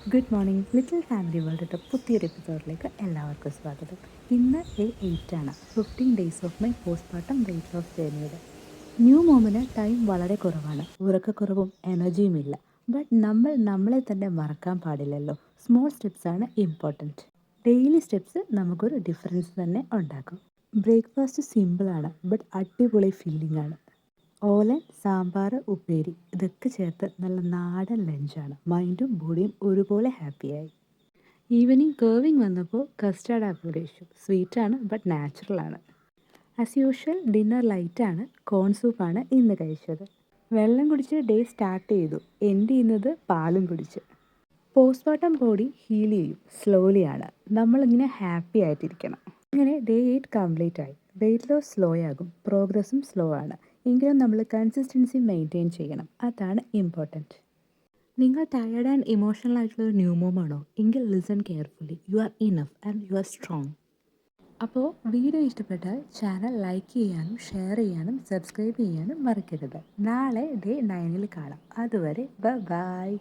Good morning little family വേൾഡിൻ്റെ പുതിയൊരു എപ്പിസോഡിലേക്ക് എല്ലാവർക്കും സ്വാഗതം. ഇന്ന് ഡേ 8 ആണ്. 15 days of my postpartum weight loss ജേർണിയുടെ. ന്യൂ മോമിന് ടൈം വളരെ കുറവാണ്, ഉറക്കക്കുറവും എനർജിയും ഇല്ല. ബട്ട് നമ്മൾ നമ്മളെ തന്നെ മറക്കാൻ പാടില്ലല്ലോ. സ്മോൾ സ്റ്റെപ്സാണ് ഇമ്പോർട്ടൻറ്റ്. ഡെയിലി സ്റ്റെപ്സ് നമുക്കൊരു ഡിഫറൻസ് തന്നെ ഉണ്ടാക്കും. ബ്രേക്ക്ഫാസ്റ്റ് സിമ്പിളാണ്, ബട്ട് അടിപൊളി ഫീലിംഗ് ആണ്. ഓലൻ, സാമ്പാർ, ഉപ്പേരി ഇതൊക്കെ ചേർത്ത് നല്ല നാടൻ ലഞ്ചാണ്. മൈൻഡും ബോഡിയും ഒരുപോലെ ഹാപ്പിയായി. ഈവനിങ് കേർവിങ് വന്നപ്പോൾ കസ്റ്റാർഡ് ആപ്പിൾ കഴിച്ചു. സ്വീറ്റാണ് ബട്ട് നാച്ചുറലാണ്. ആസ് യൂഷ്വൽ ഡിന്നർ ലൈറ്റാണ്. കോൺ സൂപ്പാണ് ഇന്ന് കഴിച്ചത്. വെള്ളം കുടിച്ച് ഡേ സ്റ്റാർട്ട് ചെയ്തു. എൻഡ് ചെയ്യുന്നത് പാലും കുടിച്ച്. പോസ്റ്റ്മോർട്ടം ബോഡി ഹീൽ ചെയ്യും, സ്ലോലിയാണ്. നമ്മളിങ്ങനെ ഹാപ്പി ആയിട്ടിരിക്കണം. അങ്ങനെ ഡേ 8 കംപ്ലീറ്റ് ആയി. വെയിറ്റ് ലോസ് സ്ലോ ആകും, പ്രോഗ്രസ്സും സ്ലോ ആണ്. എങ്കിലും നമ്മൾ കൺസിസ്റ്റൻസി മെയിൻറ്റെയിൻ ചെയ്യണം, അതാണ് ഇമ്പോർട്ടൻറ്റ്. നിങ്ങൾ ടയേർഡ് ആൻഡ് ഇമോഷണൽ ആയിട്ടുള്ളൊരു ന്യൂ മോമാണോ? എങ്കിൽ listen carefully. You are enough and you are strong. അപ്പോൾ വീഡിയോ ഇഷ്ടപ്പെട്ടാൽ ചാനൽ ലൈക്ക് ചെയ്യാനും ഷെയർ ചെയ്യാനും സബ്സ്ക്രൈബ് ചെയ്യാനും മറക്കരുത്. നാളെ ഡേ 9 കാണാം. അതുവരെ ബൈ.